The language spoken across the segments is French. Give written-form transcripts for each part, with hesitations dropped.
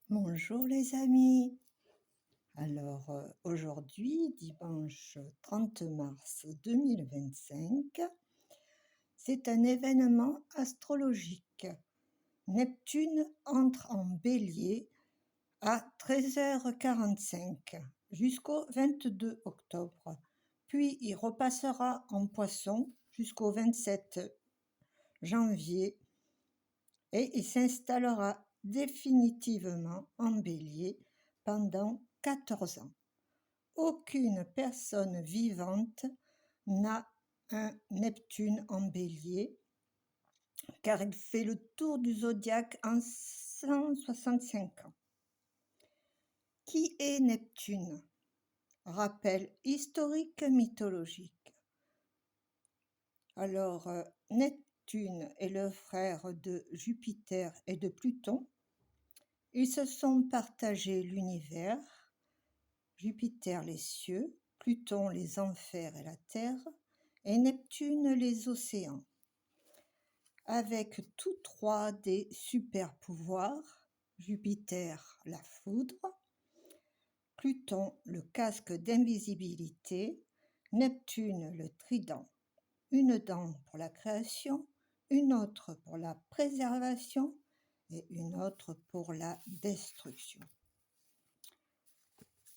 Bonjour les amis. Aujourd'hui, dimanche 30 mars 2025, c'est un événement astrologique. Neptune entre en Bélier à 13h45 jusqu'au 22 octobre, puis il repassera en Poisson jusqu'au 27 janvier et il s'installera définitivement en Bélier pendant 14 ans. Aucune personne vivante n'a un Neptune en Bélier, car il fait le tour du zodiaque en 165 ans. Qui est Neptune? Rappel historique mythologique. Neptune est le frère de Jupiter et de Pluton. Ils se sont partagés l'univers, Jupiter les cieux, Pluton les enfers et la terre, et Neptune les océans. Avec tous trois des super-pouvoirs, Jupiter la foudre, Pluton le casque d'invisibilité, Neptune le trident. Une dent pour la création, une autre pour la préservation et une autre pour la destruction.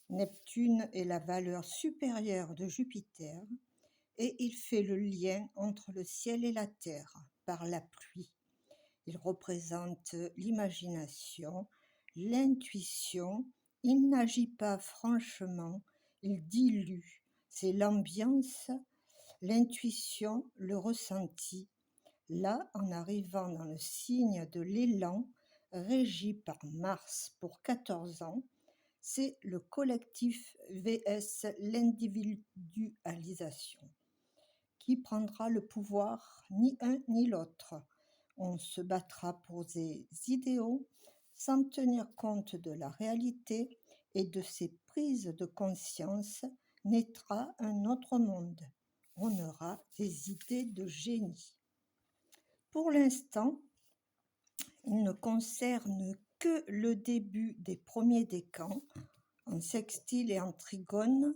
Neptune est la valeur supérieure de Jupiter et il fait le lien entre le ciel et la terre par la pluie. Il représente l'imagination, l'intuition, il n'agit pas franchement, il dilue. C'est l'ambiance, l'intuition, le ressenti. Là, en arrivant dans le signe de l'élan, régi par Mars pour 14 ans, c'est le collectif vs l'individualisation qui prendra le pouvoir, ni un ni l'autre. On se battra pour des idéaux sans tenir compte de la réalité, et de ces prises de conscience naîtra un autre monde. On aura des idées de génie. Pour l'instant, il ne concerne que le début des premiers décans, en sextile et en trigone,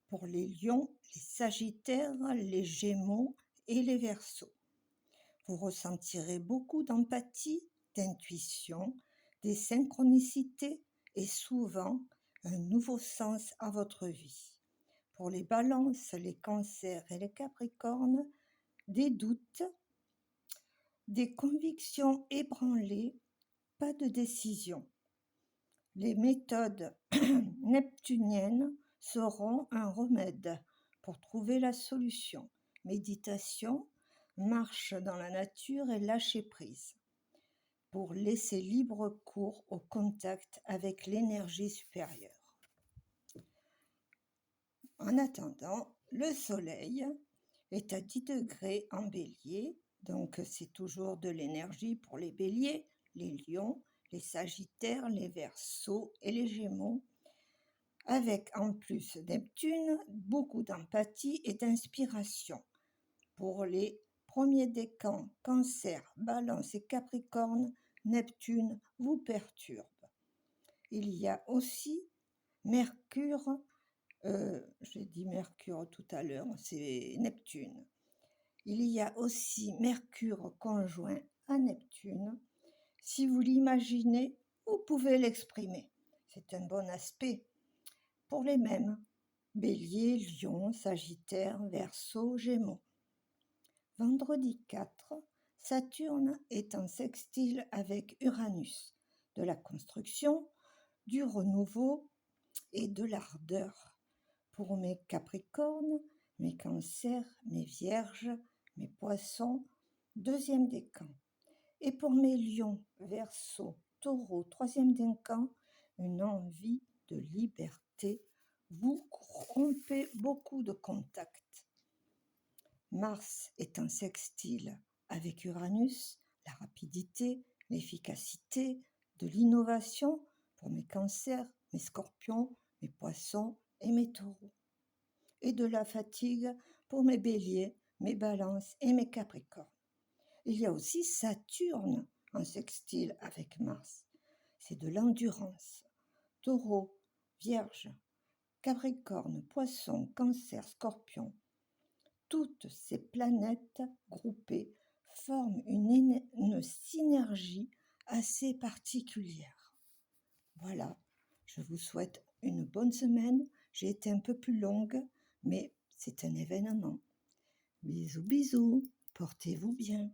pour les lions, les sagittaires, les gémeaux et les verseaux. Vous ressentirez beaucoup d'empathie, d'intuition, des synchronicités et souvent un nouveau sens à votre vie. Pour les balances, les cancers et les capricornes, des doutes, des convictions ébranlées, pas de décision. Les méthodes neptuniennes seront un remède pour trouver la solution. Méditation, marche dans la nature et lâcher prise, pour laisser libre cours au contact avec l'énergie supérieure. En attendant, le soleil est à 10 degrés en bélier, donc c'est toujours de l'énergie pour les béliers, les lions, les sagittaires, les verseaux et les gémeaux, avec en plus Neptune, beaucoup d'empathie et d'inspiration. Pour les premiers décans, Cancer, Balance et Capricorne, Neptune vous perturbe. Il y a aussi Mercure, j'ai dit Mercure tout à l'heure, c'est Neptune. Il y a aussi Mercure conjoint à Neptune. Si vous l'imaginez, vous pouvez l'exprimer. C'est un bon aspect. Pour les mêmes, Bélier, Lion, Sagittaire, Verseau, Gémeaux. Vendredi 4, Saturne est en sextile avec Uranus, de la construction, du renouveau et de l'ardeur. Pour mes Capricornes, mes Cancers, mes Vierges, mes Poissons, deuxième décan. Et pour mes Lions, Verseaux, Taureaux, troisième décan, une envie de liberté. Vous rompez beaucoup de contacts. Mars est en sextile avec Uranus, la rapidité, l'efficacité, de l'innovation pour mes Cancers, mes Scorpions, mes Poissons et mes Taureaux. Et de la fatigue pour mes Béliers, mes Balances et mes Capricornes. Il y a aussi Saturne en sextile avec Mars. c'est de l'endurance. Taureau, Vierge, Capricorne, Poisson, Cancer, Scorpion, toutes ces planètes groupées forment une synergie assez particulière. Voilà, je vous souhaite une bonne semaine. J'ai été un peu plus longue, mais c'est un événement. Bisous, bisous, portez-vous bien.